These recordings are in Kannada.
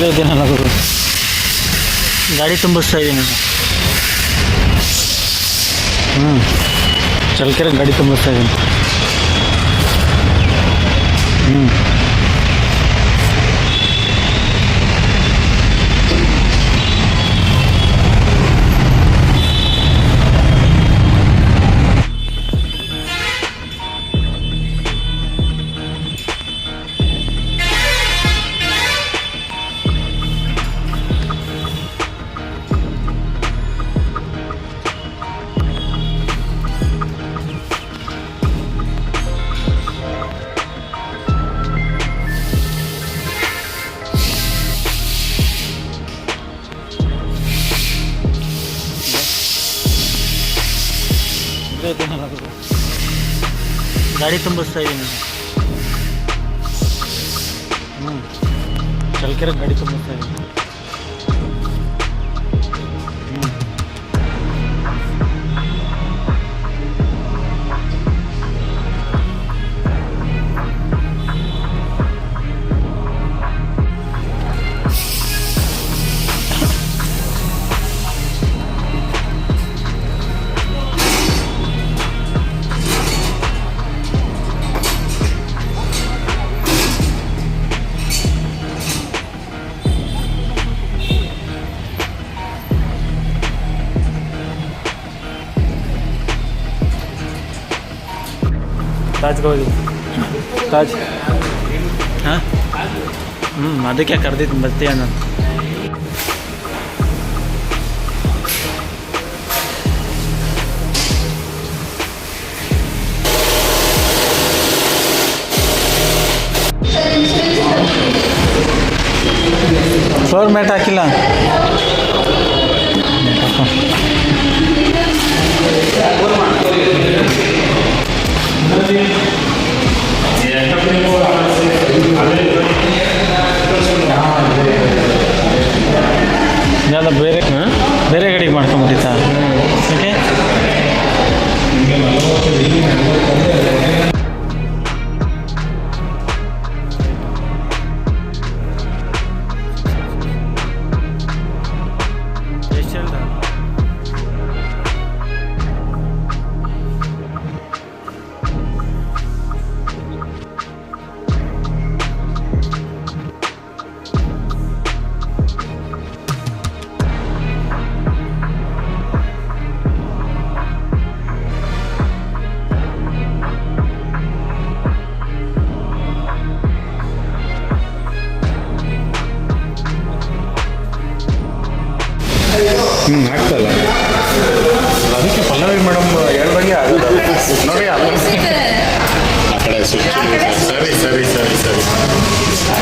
ಇಲ್ಲೇ ಇದ್ದೀನಲ್ಲ ಗುರು, ಗಾಡಿ ತುಂಬಿಸ್ತಾ ಇದ್ದೀನಿ. ಚಳ್ಳಕೆರೆ ಗಾಡಿ ತುಂಬಿಸ್ತಾ ಇದ್ದೀನಿ. ಗಾಡಿ ತುಂಬಿಸ್ತಾ ಇದ್ದೀನಿ. ಚಳ್ಳಕೆರೆ ಗಾಡಿ ತುಂಬಿಸ್ತಾ ಇದ್ದೀನಿ. ತಾಜ್ಗೆ ಹೋಗಿ ತಾಜ್ ಹಾಂ ಅದಕ್ಕೆ ಕರೆದಿದ್ದು ಬರ್ತೀಯ ನಾನು. ಫ್ಲೋರ್ ಮ್ಯಾಟ್ ಹಾಕಿಲ್ಲ. ಯಾವ್ದು ಬೇರೆ ಗಾಡಿಗೆ ಮಾಡ್ಕೊಂಬಿಟ್ಟಿತ್ತಾ? ಓಕೆ. ಆಗ್ತಲ್ಲ, ಅದಕ್ಕೆ ಪಲ್ಲವಿ ಮೇಡಮ್ ಹೇಳ್ದಂಗೆ ಆಗೋದು ನೋಡಿ. ಆ ಕಡೆ ಸ್ವಿಚ್. ಸರಿ ಸರಿ ಸರಿ ಸರಿ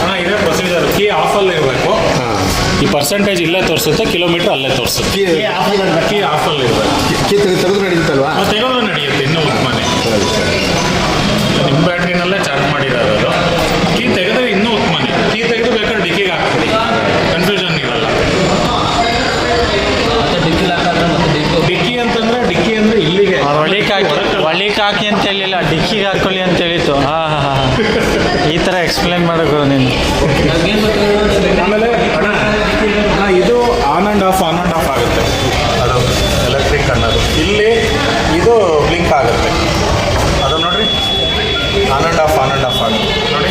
ಹಾಂ, ಇದೇ ಪ್ರೊಸೀಜರ್. ಕೀ ಆಫಲ್ಲಿ ಇರಬೇಕು. ಈ ಪರ್ಸೆಂಟೇಜ್ ಇಲ್ಲೇ ತೋರಿಸುತ್ತೆ, ಕಿಲೋಮೀಟ್ರ್ ಅಲ್ಲೇ ತೋರಿಸುತ್ತೆ. ಕೀ ಆಫಲ್ಲಿ ಇರಬೇಕು. ಕೀ ತೆಗೆದು ನಡೀತಲ್ವಾ? ತೆಗೆದು ನಡೆಯುತ್ತೆ, ಇನ್ನೂ ಉತ್ತಮನೇ. ನಿಮ್ಮ ಬ್ಯಾಟ್ರಿನಲ್ಲೇ ಚಾರ್ಜ್ ಮಾಡಿರೋದು. ಕೀ ತೆಗೆದ್ರೆ ಇನ್ನೂ ಉತ್ತಮನೇ. ಕೀ ತೆಗೆದು ಬೇಕಾದ್ರೆ ಡಿಕ್ಕಿಗೆ ಹಾಕ್ಬಿಡಿ, ಕನ್ಫ್ಯೂಷನ್ ಇರಲ್ಲ. ಡಿಕ್ಕಿ ಅಂತಂದ್ರೆ ಡಿಕ್ಕಿ ಅಂದ್ರೆ ಇಲ್ಲಿಗೆ ಒಳಿಗೆ ಹಾಕಿ ಅಂತ ಹೇಳಿಲ್ಲ, ಡಿಕ್ಕಿಗೆ ಹಾಕೊಳ್ಳಿ ಅಂತ ಹೇಳಿತ್ತು. ಈ ಥರ ಎಕ್ಸ್ಪ್ಲೇನ್ ಮಾಡೋದು ನೀನು. ಆಮೇಲೆ ಇದು ಆನ್ ಆ್ಯಂಡ್ ಆಫ್ ಆಗುತ್ತೆ. ಅದು ಎಲೆಕ್ಟ್ರಿಕ್ ಅನ್ನೋದು ಇಲ್ಲಿ ಇದು ಬ್ಲಿಂಕ್ ಆಗುತ್ತೆ. ಅದು ನೋಡ್ರಿ, ಆನ್ ಆ್ಯಂಡ್ ಆಫ್ ಆಗುತ್ತೆ ನೋಡಿ.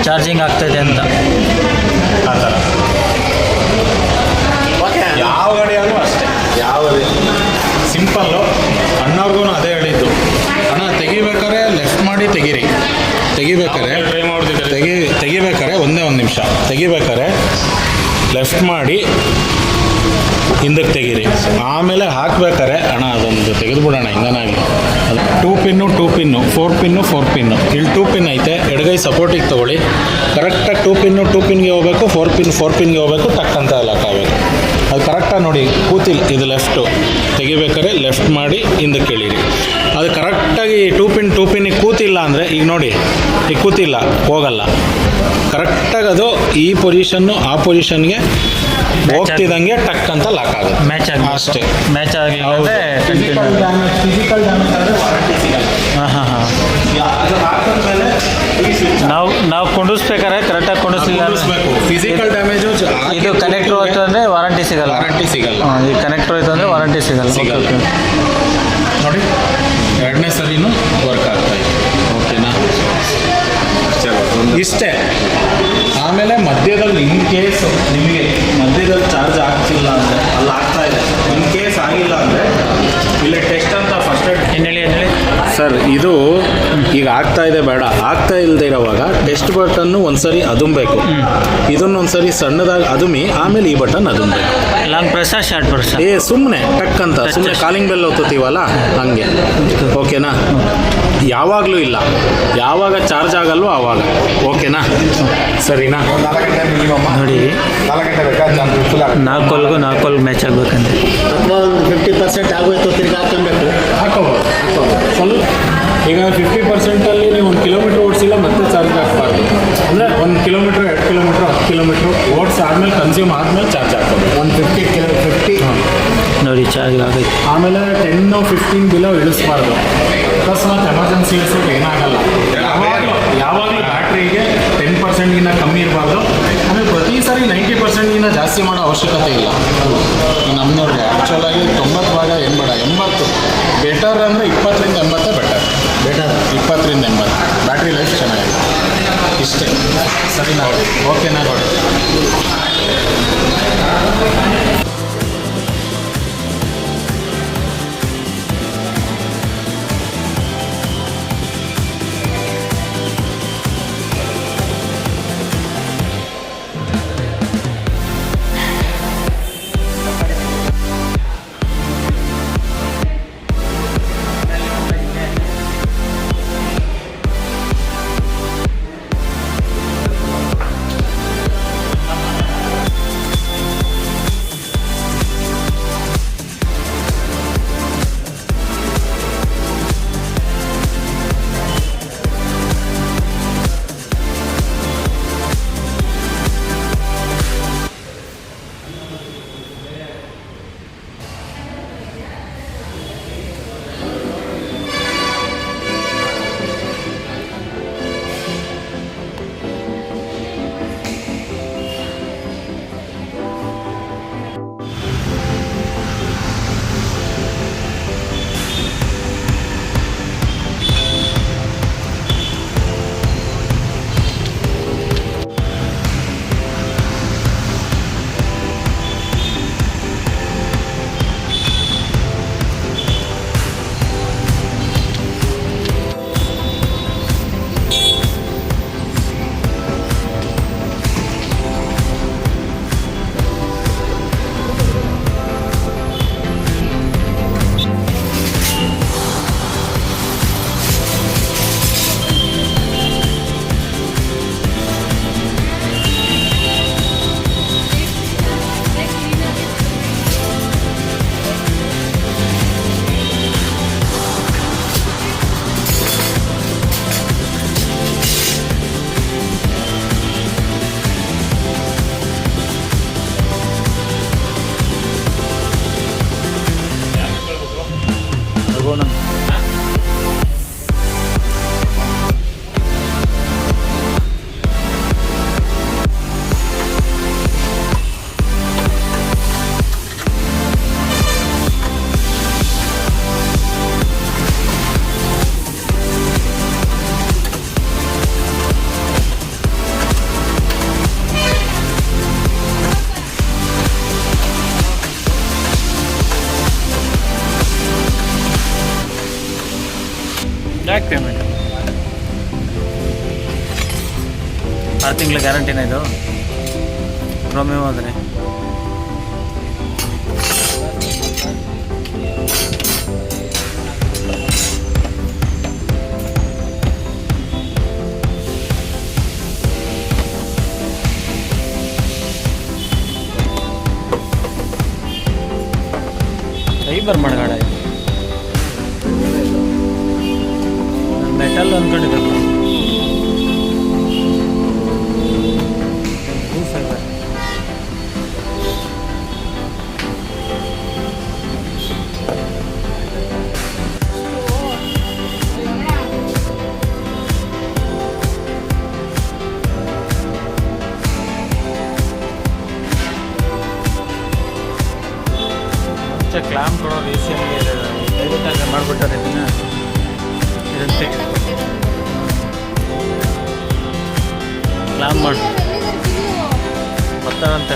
ಚಾರ್ಜಿಂಗ್ ಆಗ್ತದೆ ಅಂತ ಆ ಥರ ಯಾವ ಗಾಡಿಯಾಗೂ ಅಷ್ಟೇ. ಯಾವುದೇ ಸಿಂಪಲ್ಲು. ಅಣ್ಣವ್ರಿಗೂ ಅದೇ ಹೇಳಿದ್ದು, ಅಣ್ಣ ತೆಗಿಬೇಕಾದ್ರೆ ಲೆಫ್ಟ್ ಮಾಡಿ ತೆಗೀರಿ. ತೆಗಿಬೇಕಾರೆ ಒಂದೇ ಒಂದು ನಿಮಿಷ. ತೆಗಿಬೇಕಾರೆ ಲೆಫ್ಟ್ ಮಾಡಿ ಹಿಂದಕ್ಕೆ ತೆಗೀರಿ. ಆಮೇಲೆ ಹಾಕ್ಬೇಕಾರೆ ಅಣ್ಣ ಅದೊಂದು ತೆಗೆದುಬಿಡೋಣ ಹಿಂಗನಾಗಿ. ಅದು 2 ಪಿನ್ನು 4 ಪಿನ್ನು. ಇಲ್ಲಿ 2 ಪಿನ್ ಐತೆ, ಎಡಗೈ ಸಪೋರ್ಟಿಗೆ ತೊಗೊಳ್ಳಿ. ಕರೆಕ್ಟಾಗಿ 2 ಪಿನ್ಗೆ ಹೋಗಬೇಕು, 4 ಪಿನ್ಗೆ ಹೋಗಬೇಕು, ಟಕ್ ಅಂತ ಲಾಕ್ ಆಗಬೇಕು. ಅದು ಕರೆಕ್ಟಾಗಿ ನೋಡಿ. ಕೂತಿಲ್ಲ, ಇದು ಲೆಫ್ಟು. ತೆಗಿಬೇಕಾದ್ರೆ ಲೆಫ್ಟ್ ಮಾಡಿ ಹಿಂದಕ್ಕೆ ಎಳೀರಿ. ಅದು ಕರೆಕ್ಟಾಗಿ 2 ಪಿನ್ನಿಗೆ ಕೂತಿಲ್ಲ ಅಂದರೆ, ಈಗ ನೋಡಿ, ಈಗ ಕೂತಿಲ್ಲ, ಹೋಗಲ್ಲ. ಕರೆಕ್ಟಾಗಿ ಅದು ಈ ಪೊಸಿಷನ್ನು ಆ ಪೊಸಿಷನ್ಗೆ ಹೋಗ್ತಿದ್ದಂಗೆ ಟಕ್ ಅಂತ ಲಾಕ್ ಆಗುತ್ತೆ. ಮ್ಯಾಚ್ ಆಗಿ ಅಷ್ಟೇ. ಮ್ಯಾಚ್ ಆಗಿ ಫಿಸಿಕಲ್ ಡ್ಯಾಮೇಜ್ ಆದರೆ ವಾರಂಟಿ ಸಿಗಲ್ಲ. ಹಾಂ ಅದು ಅದು ಹಾಕಿದ್ಮೇಲೆ ಈ ಸ್ವಿಚ್ ನಾವು ಕುಂಡಿಸ್ಬೇಕಾದ್ರೆ ಕರೆಕ್ಟಾಗಿ ಕುಂಡಿಸ್ಲಿಲ್ಲ ಫಿಸಿಕಲ್ ಡ್ಯಾಮೇಜು ಇದು ಕನೆಕ್ಟರ್ ಹೋಯ್ತು ಅಂದರೆ ವಾರಂಟಿ ಸಿಗಲ್ಲ. ವಾರಂಟಿ ಸಿಗಲ್ಲ. ಈ ಕನೆಕ್ಟರ್ ಹೋಯ್ತು ಅಂದರೆ ವಾರಂಟಿ ಸಿಗಲ್ಲ. ಸಿಗಲ್ಲ. Okay, okay. ನೋಡಿ ಎರಡನೇ ಸರಿನೂ ವರ್ಕ್ ಆಗ್ತಾ ಇದೆ. ಓಕೆನಾ, ಇಷ್ಟೇ. ಆಮೇಲೆ ಮಧ್ಯದಲ್ಲಿ ಇನ್ ಕೇಸ್ ನಿಮಗೆ ಮಧ್ಯದಲ್ಲಿ ಚಾರ್ಜ್ ಆಗ್ತಿಲ್ಲ ಅಂದರೆ ಅಲ್ಲಿ ಆಗ್ತಾ ಇದೆ, ಇನ್ ಕೇಸ್ ಆಗಿಲ್ಲ ಅಂದರೆ ಇಲ್ಲಿ ಟೆಸ್ಟ್ ಅಂತ ಫಸ್ಟ್ ಏನು ಹೇಳಿ ಸರ್, ಇದು ಈಗ ಆಗ್ತಾ ಇದೆ ಬೇಡ, ಆಗ್ತಾ ಇಲ್ಲದೆ ಇರೋವಾಗ ಟೆಸ್ಟ್ ಬಟನ್ನು ಒಂದ್ಸರಿ ಅದುಮಬೇಕು, ಇದನ್ನು ಒಂದ್ಸರಿ ಸಣ್ಣದಾಗಿ ಅದುಮಿ ಆಮೇಲೆ ಈ ಬಟನ್ ಅದುಮಬೇಕು. ಲಾಂಗ್ ಪ್ರೆಸ್ಸಾ ಶಾರ್ಟ್ ಪ್ರೆಸ್ಸಾ? ಸುಮ್ಮನೆ ಟಕ್ ಅಂತ ಸುಮ್ಮನೆ ಕಾಲಿಂಗ್ ಬೆಲ್ ಒತ್ತುತ್ತೀವಲ್ಲ ಹಂಗೆ. ಓಕೆನಾ, ಯಾವಾಗಲೂ ಇಲ್ಲ, ಯಾವಾಗ ಚಾರ್ಜ್ ಆಗಲ್ವೋ ಆವಾಗ. ಓಕೆನಾ, ಸರಿನಾ? ನೋಡಿ 4 ಮ್ಯಾಚ್ ಆಗ್ಬೇಕಂದ್ರೆ ಅಥವಾ ಒಂದು 50% ಆಗೋಯ್ತು, ತಿರ್ಗಿ ಹಾಕೊಬೇಕು. ಹಾಕೋಬೋದು. ಸ್ವಲ್ಪ ಈಗ 50%ಅಲ್ಲಿ ನೀವು 1 ಕಿಲೋಮೀಟ್ರ್ ಓಡಿಸಿಲ್ಲ ಮತ್ತೆ ಚಾರ್ಜ್ ಹಾಕಬಾರ್ದು. ಅಂದರೆ 1 ಕಿಲೋಮೀಟ್ರ್ 2 ಕಿಲೋಮೀಟ್ರ್ 10 ಕಿಲೋಮೀಟ್ರ್ ಓಡಿಸಿ ಆದಮೇಲೆ ಕನ್ಸ್ಯೂಮ್ ಆದಮೇಲೆ ಚಾರ್ಜ್ ಹಾಕೋಬೇಕು. 150 ನೋಡಿ ಚಾರ್ಜ್ ಆಗೈತೆ. ಆಮೇಲೆ 10-15 ಬಿಲೋ ಇಳಿಸ್ಬಾರ್ದು. ಅಕಸ್ಮಾತ್ ಎಮರ್ಜೆನ್ಸಿ ಇಳಿಸೋಕೆ ಏನಾಗಲ್ಲ. ಯಾವಾಗಲೂ ಬ್ಯಾಟ್ರಿಗೆ 10%ಗಿಂತ ಕಮ್ಮಿ ಇರಬಾರ್ದು. ಆಮೇಲೆ ಪ್ರತಿ ಸಾರಿ 90%ಗಿಂತ ಜಾಸ್ತಿ ಮಾಡೋ ಅವಶ್ಯಕತೆ ಇಲ್ಲ. ನಮ್ಮನವ್ರಿಗೆ ಆ್ಯಕ್ಚುಲಾಗಿ 90 ಭಾಗ ಏನು ಬೇಡ, 80 ಬೆಟರ್ ಅಂದರೆ 20ರಿಂದ 80 ಬೆಟರ್. 20ರಿಂದ 80 ಬ್ಯಾಟ್ರಿ ಲೈಫ್ ಚೆನ್ನಾಗಿದೆ. ಇಷ್ಟೇ, ಸರಿನಾ? ಓಕೆನಾ? ನೋಡಿ ಬ್ಯಾಕ್ ಪೇಮೆಂಟ್ 6 ತಿಂಗಳ ಗ್ಯಾರಂಟಿನ ಇದು ರೋಮಿಯೋ ಆದರೆ. ಫೈಬರ್ ಮಡಗಾಡ ಇದು ಮೆಟಲ್ ಅಂದ್ಕೊಂಡಿದ್ದೆ ಫೈಬರ್. ಅಷ್ಟೇ ಕ್ಲಾಮ್ ಕೊಡೋ ರೀಸಿಯಲ್ಲಿ ದಯವಿಟ್ಟು ಮಾಡಿಬಿಟ್ಟಾರೆ ಇದನ್ನು ಕ್ಲಾಮ್ ಮಾಡಿ ಬರ್ತಾರಂತ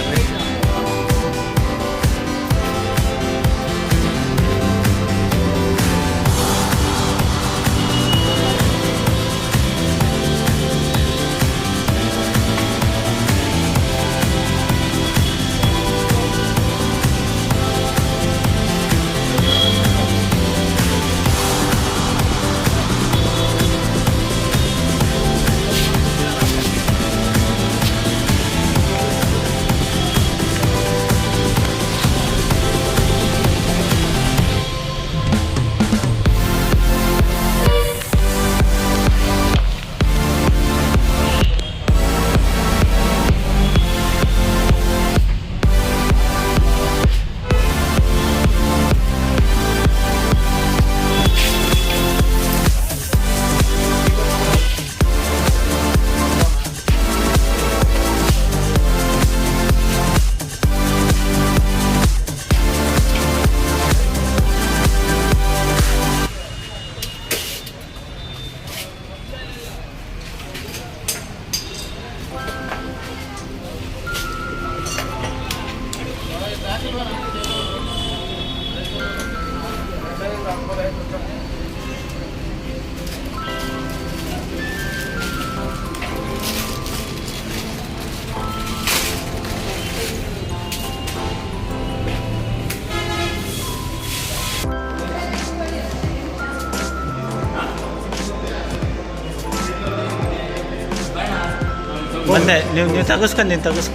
ಬಂದೆ. ನೀವು ತೆಗಿಸ್ಕೊಂಡು ನೀನು ತೆಗಿಸ್ಕೊ.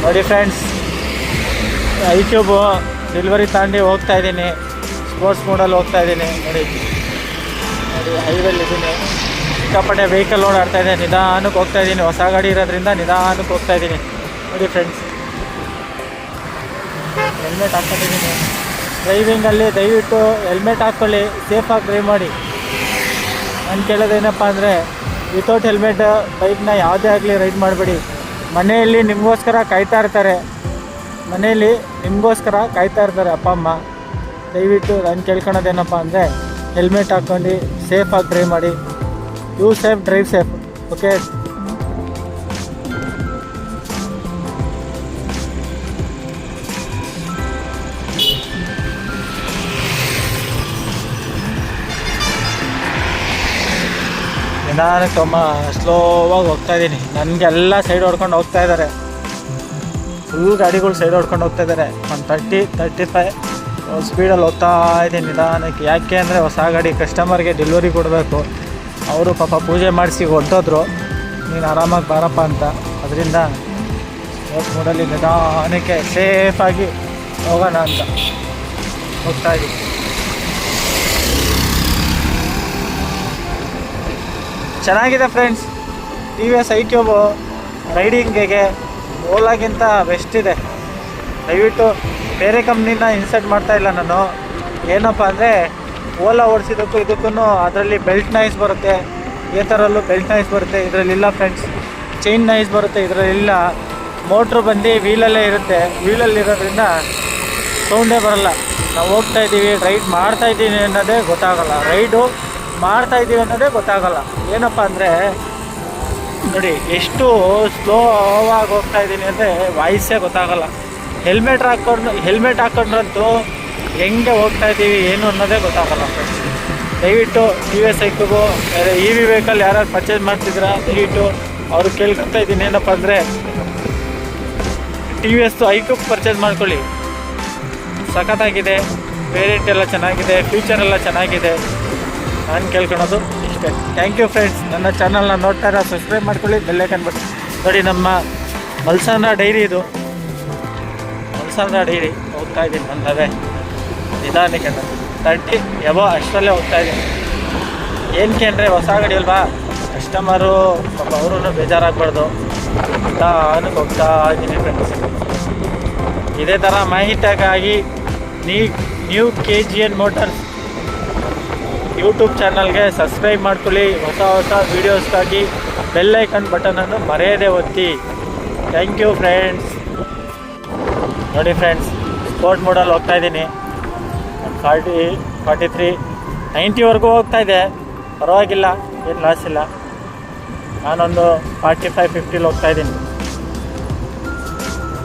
ನೋಡಿ ಫ್ರೆಂಡ್ಸ್, ಐಕ್ಯೂಬು ಡೆಲಿವರಿ ತಾಂಡಿ ಹೋಗ್ತಾ ಇದ್ದೀನಿ. ಸ್ಪೋರ್ಟ್ಸ್ ಮೋಡಲ್ಲಿ ಹೋಗ್ತಾ ಇದ್ದೀನಿ. ನೋಡಿ ಹೈವೇಲಿದ್ದೀನಿ. ಸಿಕ್ಕಾಪಟ್ಟೆ ವೆಹಿಕಲ್ ಓಡಾಡ್ತಾ ಇದೆ. ನಿಧಾನಕ್ಕೆ ಹೋಗ್ತಾ ಇದ್ದೀನಿ. ಹೊಸ ಗಾಡಿ ಇರೋದ್ರಿಂದ ನಿಧಾನಕ್ಕೆ ಹೋಗ್ತಾ ಇದ್ದೀನಿ. ನೋಡಿ ಫ್ರೆಂಡ್ಸ್, ಹೆಲ್ಮೆಟ್ ಹಾಕ್ಕೊಂಡಿದ್ದೀನಿ. ಡ್ರೈವಿಂಗಲ್ಲಿ ದಯವಿಟ್ಟು ಹೆಲ್ಮೆಟ್ ಹಾಕ್ಕೊಳ್ಳಿ, ಸೇಫಾಗಿ ಡ್ರೈವ್ ಮಾಡಿ. ನಾನು ಕೇಳೋದೇನಪ್ಪ ಅಂದರೆ, ವಿತೌಟ್ ಹೆಲ್ಮೆಟ್ ಬೈಕ್ನ ಯಾವುದೇ ಆಗಲಿ ರೈಡ್ ಮಾಡಬೇಡಿ. ಮನೆಯಲ್ಲಿ ನಿಮಗೋಸ್ಕರ ಕಾಯ್ತಾ ಇರ್ತಾರೆ. ಅಪ್ಪ ಅಮ್ಮ. ದಯವಿಟ್ಟು ನಾನು ಕೇಳ್ಕೊಳೋದೇನಪ್ಪ ಅಂದರೆ, ಹೆಲ್ಮೆಟ್ ಹಾಕ್ಕೊಂಡು ಸೇಫಾಗಿ ಡ್ರೈವ್ ಮಾಡಿ. You safe, drive safe. Okay. ನಿಧಾನಕ್ಕೆ ಸ್ಲೋವಾಗಿ ಹೋಗ್ತಾ ಇದ್ದೀನಿ. ನನಗೆಲ್ಲ ಸೈಡ್ ಹೊಡ್ಕೊಂಡು ಹೋಗ್ತಾ ಇದ್ದಾರೆ. ಫುಲ್ ಗಾಡಿಗಳು ಸೈಡ್ ಹೊಡ್ಕೊಂಡು ಹೋಗ್ತಾ ಇದ್ದಾರೆ. ಒಂದು 30-35 ಸ್ಪೀಡಲ್ಲಿ ಹೋಗ್ತಾ ಇದ್ದೀನಿ ನಿಧಾನಕ್ಕೆ. ಯಾಕೆ ಅಂದರೆ ಹೊಸ ಗಾಡಿ ಕಸ್ಟಮರ್ಗೆ ಡೆಲಿವರಿ ಕೊಡಬೇಕು. ಅವರು ಪಾಪ ಪೂಜೆ ಮಾಡಿಸಿ ಹೊರಟೋದ್ರು, ನೀನು ಆರಾಮಾಗಿ ಬಾರಪ್ಪ ಅಂತ. ಅದರಿಂದ ಸ್ಪೋರ್ಟ್ಸ್ ಮೋಡಲ್ಲಿ ನಿಧಾನಕ್ಕೆ ಸೇಫಾಗಿ ಹೋಗೋಣ ಅಂತ ಹೋಗ್ತಾ ಇದ್ದೀನಿ. ಚೆನ್ನಾಗಿದೆ ಫ್ರೆಂಡ್ಸ್. TVS ಐಕ್ಯೂಬು ರೈಡಿಂಗಿಗೆ ಓಲಾಗಿಂತ ಬೆಸ್ಟ್ ಇದೆ. ದಯವಿಟ್ಟು ಬೇರೆ ಕಂಪ್ನಿನ ಇನ್ಸರ್ಟ್ ಮಾಡ್ತಾಯಿಲ್ಲ ನಾನು. ಏನಪ್ಪ ಅಂದರೆ, ಓಲಾ ಓಡಿಸಿದ್ದಕ್ಕೂ ಇದಕ್ಕೂ ಅದರಲ್ಲಿ ಬೆಲ್ಟ್ ನಾಯ್ಸ್ ಬರುತ್ತೆ, ಏತರಲ್ಲೂ ಬೆಲ್ಟ್ ನಾಯ್ಸ್ ಬರುತ್ತೆ. ಇದರಲ್ಲಿಲ್ಲ ಫ್ರೆಂಡ್ಸ್. ಚೈನ್ ನಾಯ್ಸ್ ಬರುತ್ತೆ, ಇದರಲ್ಲಿಲ್ಲ. ಮೋಟ್ರು ಬಂದು ವೀಲಲ್ಲೇ ಇರುತ್ತೆ. ವೀಲಲ್ಲಿರೋದ್ರಿಂದ ಸೌಂಡೇ ಬರೋಲ್ಲ. ನಾವು ಹೋಗ್ತಾ ಇದ್ದೀವಿ, ರೈಡ್ ಮಾಡ್ತಾಯಿದ್ದೀನಿ ಅನ್ನೋದೇ ಗೊತ್ತಾಗೋಲ್ಲ. ರೈಡು ಮಾಡ್ತಾಯಿದ್ದೀವಿ ಅನ್ನೋದೇ ಗೊತ್ತಾಗೋಲ್ಲ. ಏನಪ್ಪ ಅಂದರೆ ನೋಡಿ, ಎಷ್ಟು ಸ್ಲೋವಾಗಿ ಹೋಗ್ತಾ ಇದ್ದೀನಿ ಅಂದರೆ ವಾಯ್ಸೇ ಗೊತ್ತಾಗೋಲ್ಲ. ಹೆಲ್ಮೆಟ್ ಹಾಕ್ಕೊಂಡ್ರಂತೂ ಹೆಂಗೆ ಹೋಗ್ತಾ ಇದ್ದೀವಿ ಏನು ಅನ್ನೋದೇ ಗೊತ್ತಾಗಲ್ಲ ಫ್ರೆಂಡ್ಸ್. ದಯವಿಟ್ಟು TVS ಐಕ್ಯೂಬು EV ವೆಹಿಕಲ್ ಯಾರು ಪರ್ಚೇಸ್ ಮಾಡ್ತಿದ್ದೀರಾ, ದಯವಿಟ್ಟು ಅವ್ರು ಕೇಳ್ಕೊತಾ ಇದ್ದೀನಿ. ಏನಪ್ಪ ಅಂದರೆ, TVS ಐಕ್ಯೂಬ್ ಪರ್ಚೇಸ್ ಮಾಡ್ಕೊಳ್ಳಿ. ಸಖತ್ತಾಗಿದೆ, ವೇರಿಯಂಟ್ ಎಲ್ಲ ಚೆನ್ನಾಗಿದೆ, ಫ್ಯೂಚರ್ ಎಲ್ಲ ಚೆನ್ನಾಗಿದೆ. ನಾನು ಕೇಳ್ಕೊಳೋದು ಇಷ್ಟೇ. Thank you friends. ನನ್ನ ಚಾನಲ್ನ ನೋಡ್ತಾರ ಸಬ್ಸ್ಕ್ರೈಬ್ ಮಾಡ್ಕೊಳ್ಳಿ, ಬೆಲ್ ಐಕಾನ್ ಬಟನ್. ನೋಡಿ, ನಮ್ಮ ಮಲ್ಸಂದ್ರ ಡೈರಿ ಇದು. ಮಲ್ಸಂದ್ರ ಡೈರಿ ಹೋಗ್ತಾ ಇದ್ದೀನಿ. ಬಂದವೆ ನಿಧಾನಕ್ಕೆ 30 ಎಬೋ ಅಷ್ಟರಲ್ಲೇ ಹೋಗ್ತಾ ಇದ್ದೀನಿ. ಏನಕ್ಕೆ ಅಂದರೆ ಹೊಸ ಗಾಡಿ ಅಲ್ವಾ, ಕಸ್ಟಮರು ಪಾಪ ಅವರು ಬೇಜಾರಾಗಬಾರ್ದು. ನಿಧಾನಕ್ಕೆ ಹೋಗ್ತಾ ಇದ್ದೀನಿ ಫ್ರೆಂಡ್ಸ್. ಇದೇ ಥರ ಮಾಹಿತಿಗಾಗಿ ನ್ಯೂ KGN ಮೋಟರ್ಸ್ ಯೂಟ್ಯೂಬ್ ಚಾನಲ್ಗೆ ಸಬ್ಸ್ಕ್ರೈಬ್ ಮಾಡ್ಕೊಳ್ಳಿ. ಹೊಸ ವೀಡಿಯೋಸ್ಗಾಗಿ ಬೆಲ್ ಐಕನ್ ಬಟನನ್ನು ಮರೆಯದೇ ಒತ್ತಿ. Thank you friends. ನೋಡಿ ಫ್ರೆಂಡ್ಸ್, ಸ್ಪೋರ್ಟ್ ಮೋಡಲ್ಲಿ ಹೋಗ್ತಾ ಇದ್ದೀನಿ. 40, 43, 90ವರೆಗೂ ಹೋಗ್ತಾ ಇದೆ. ಪರವಾಗಿಲ್ಲ, ಏನು ಲಾಸ್ ಇಲ್ಲ. ನಾನೊಂದು 45, 50 ಹೋಗ್ತಾ ಇದ್ದೀನಿ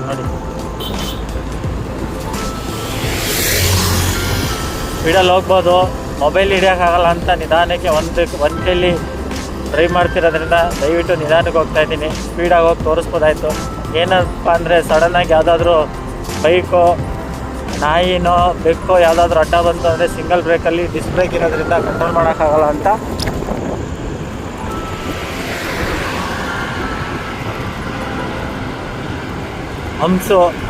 ನೋಡಿ. ಸ್ಪೀಡಲ್ಲಿ ಹೋಗ್ಬೋದು, ಮೊಬೈಲ್ ಹಿಡಿಯೋಕ್ಕಾಗಲ್ಲ ಅಂತ ನಿಧಾನಕ್ಕೆ ಒಂದು ಕೈಲಿ ಡ್ರೈವ್ ಮಾಡ್ತಿರೋದ್ರಿಂದ ದಯವಿಟ್ಟು ನಿಧಾನಕ್ಕೆ ಹೋಗ್ತಾ ಇದ್ದೀನಿ. ಸ್ಪೀಡಾಗಿ ಹೋಗಿ ತೋರಿಸ್ಬೋದಾಯಿತು. ಏನಪ್ಪ ಅಂದರೆ ಸಡನ್ನಾಗಿ ಯಾವುದಾದ್ರೂ ಬೈಕೋ ನಾಯಿನೋ ಬೆಕ್ಕೋ ಯಾವುದಾದ್ರೂ ಅಡ್ಡ ಬಂತು ಅಂದರೆ ಸಿಂಗಲ್ ಬ್ರೇಕಲ್ಲಿ ಡಿಸ್ ಬ್ರೇಕ್ ಇರೋದ್ರಿಂದ ಕಂಟ್ರೋಲ್ ಮಾಡೋಕ್ಕಾಗಲ್ಲ ಅಂತ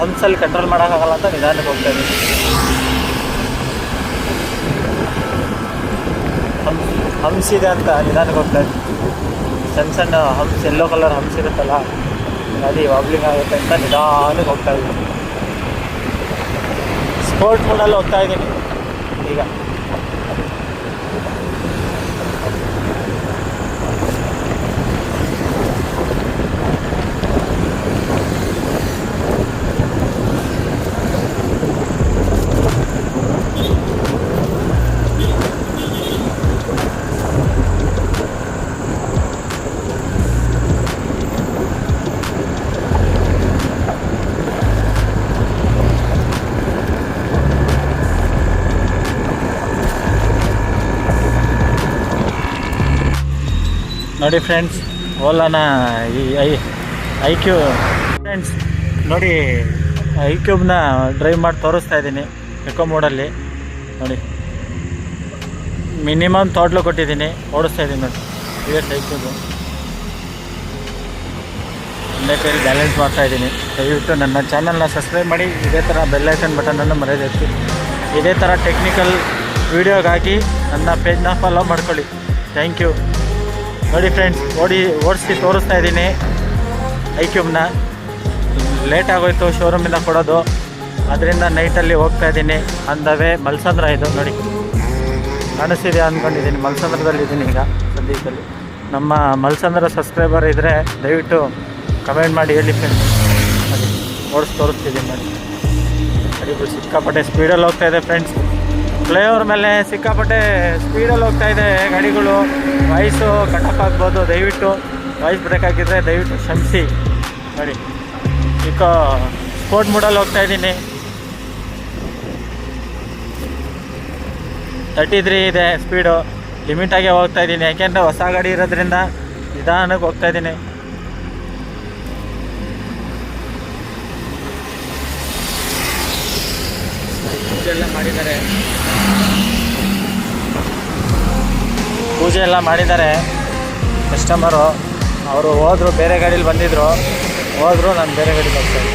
ಹಂಸಲ್ಲಿ ಕಂಟ್ರೋಲ್ ಮಾಡೋಕ್ಕಾಗಲ್ಲ ಅಂತ ನಿಧಾನಕ್ಕೆ ಹೋಗ್ತಾ ಇದ್ದೀನಿ. ಹಂಸಿದೆ ಅಂತ ನಿಧಾನಕ್ಕೆ ಹೋಗ್ತಾ ಇದ್ದೀನಿ. ಸಣ್ಣ ಹಂಸ್, ಯೆಲ್ಲೋ ಕಲರ್ ಹಂಸ್ ಇರುತ್ತಲ್ಲ, ಗಾಡಿ ವಾಬ್ಲಿಂಗ್ ಆಗುತ್ತೆ ಅಂತ ನಿಧಾನಕ್ಕೆ ಹೋಗ್ತಾ ಇದ್ದೀನಿ. ಸ್ಪೋರ್ಟ್ ಮೋಡಲ್ಲಿ ಹೋಗ್ತಾ ಇದ್ದೀನಿ ಈಗ. ನೋಡಿ ಫ್ರೆಂಡ್ಸ್, ಓಲಾನ ಈ ಐಕ್ಯೂ ಫ್ರೆಂಡ್ಸ್ ನೋಡಿ, ಐಕ್ಯೂಬ್ನ ಡ್ರೈವ್ ಮಾಡಿ ತೋರಿಸ್ತಾ ಇದ್ದೀನಿ ಎಕೋ ಮೋಡಲ್ಲಿ. ನೋಡಿ, ಮಿನಿಮಮ್ ಥಾಟ್ಲು ಕೊಟ್ಟಿದ್ದೀನಿ, ಓಡಿಸ್ತಾ ಇದ್ದೀನಿ ನೋಡಿ. TVS ಐಕ್ಯೂಬು ಒಂದೇ ಕೈಲಿ ಬ್ಯಾಲೆನ್ಸ್ ಮಾಡ್ತಾಯಿದ್ದೀನಿ. ದಯವಿಟ್ಟು ನನ್ನ ಚಾನಲ್ನ ಸಬ್ಸ್ಕ್ರೈಬ್ ಮಾಡಿ. ಇದೇ ಥರ ಬೆಲ್ ಐಕನ್ ಬಟನನ್ನು ಮರೆಯದಿತ್ತು. ಇದೇ ಥರ ಟೆಕ್ನಿಕಲ್ ವೀಡಿಯೋಗಾಗಿ ನನ್ನ ಪೇಜ್ನ ಫಾಲೋ ಮಾಡ್ಕೊಳ್ಳಿ. Thank you. ನೋಡಿ ಫ್ರೆಂಡ್ಸ್, ಓಡಿಸಿ ತೋರಿಸ್ತಾ ಇದ್ದೀನಿ ಐಕ್ಯೂಬ್ನ. ಲೇಟ್ ಆಗೋಯ್ತು ಶೋರೂಮಿಂದ ಕೊಡೋದು, ಅದರಿಂದ ನೈಟಲ್ಲಿ ಹೋಗ್ತಾ ಇದ್ದೀನಿ. ಅಂದವೇ ಮಲ್ಸಂದ್ರ ಇದು ನೋಡಿ, ಕಾಣಿಸ್ತಿದೆ ಅಂದ್ಕೊಂಡಿದ್ದೀನಿ. ಮಲ್ಸಂದ್ರದಲ್ಲಿದ್ದೀನಿ ಈಗ ಸದ್ಯದಲ್ಲಿ. ನಮ್ಮ ಮಲ್ಸಂದ್ರ ಸಬ್ಸ್ಕ್ರೈಬರ್ ಇದ್ದರೆ ದಯವಿಟ್ಟು ಕಮೆಂಟ್ ಮಾಡಿ ಹೇಳಿ ಫ್ರೆಂಡ್ಸ್. ನೋಡಿ, ತೋರಿಸ್ತಿದ್ದೀನಿ ನೋಡಿ. ಅಡಿಗಳು ಸಿಕ್ಕಾಪಟ್ಟೆ ಸ್ಪೀಡಲ್ಲಿ ಹೋಗ್ತಾ ಇದೆ ಫ್ರೆಂಡ್ಸ್. ಫ್ಲೈಓವರ್ ಮೇಲೆ ಸಿಕ್ಕಾಪಟ್ಟೆ ಸ್ಪೀಡಲ್ಲಿ ಹೋಗ್ತಾ ಇದೆ ಗಾಡಿಗಳು. ವಾಯ್ಸು ಕಟಪ್ ಆಗ್ಬೋದು, ದಯವಿಟ್ಟು ವಾಯ್ಸ್ ಬ್ರೇಕ್ ಆಗಿದ್ದರೆ ದಯವಿಟ್ಟು ಕ್ಷಮಿಸಿ. ನೋಡಿ, ಈಗ ಸ್ಪೋರ್ಟ್ ಮೋಡಲ್ಲಿ ಹೋಗ್ತಾ ಇದ್ದೀನಿ. 33 ಇದೆ ಸ್ಪೀಡು, ಲಿಮಿಟಾಗೆ ಹೋಗ್ತಾ ಇದ್ದೀನಿ. ಯಾಕೆಂದರೆ ಹೊಸ ಗಾಡಿ ಇರೋದ್ರಿಂದ ನಿಧಾನಕ್ಕೆ ಹೋಗ್ತಾ ಇದ್ದೀನಿ. ಪೂಜೆ ಎಲ್ಲ ಮಾಡಿದ್ದಾರೆ ಕಸ್ಟಮರು. ಅವರು ಹೋದರು, ಬೇರೆ ಗಾಡೀಲಿ ಬಂದಿದ್ದರು, ಹೋದರು. ನಾನು ಬೇರೆ ಗಾಡೀಲಿ ಹೋಗ್ತಾಯಿದ್ದೆ.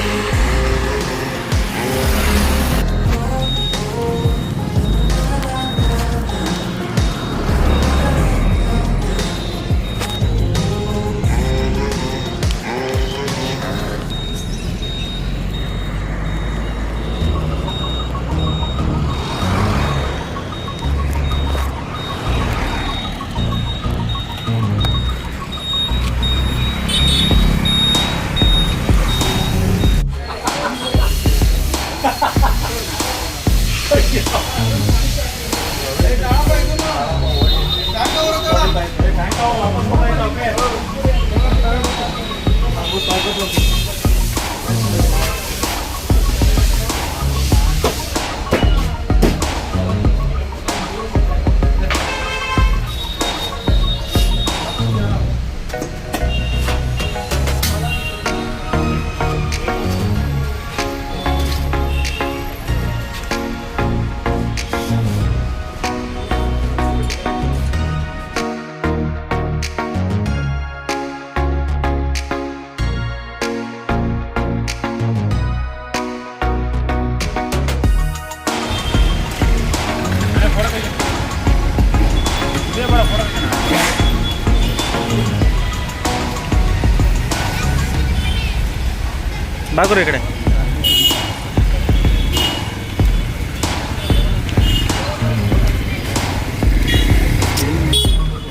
ಬಾಗುರು ಈ ಕಡೆ.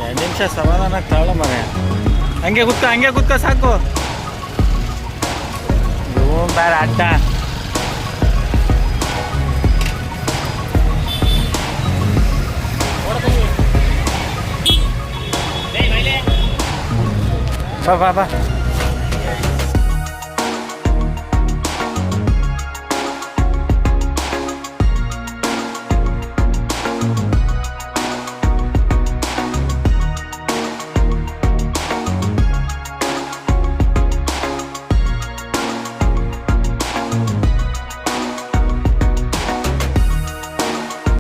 ಎರಡು ನಿಮಿಷ ಸಮಾಧಾನಕ್ಕೆ ತಾಳ ಮಗ. ಹಂಗೆ ಕುತ್ಕ ಸಾಕು. ಬೇರೆ ಅಡ್ಡ. ಬಾ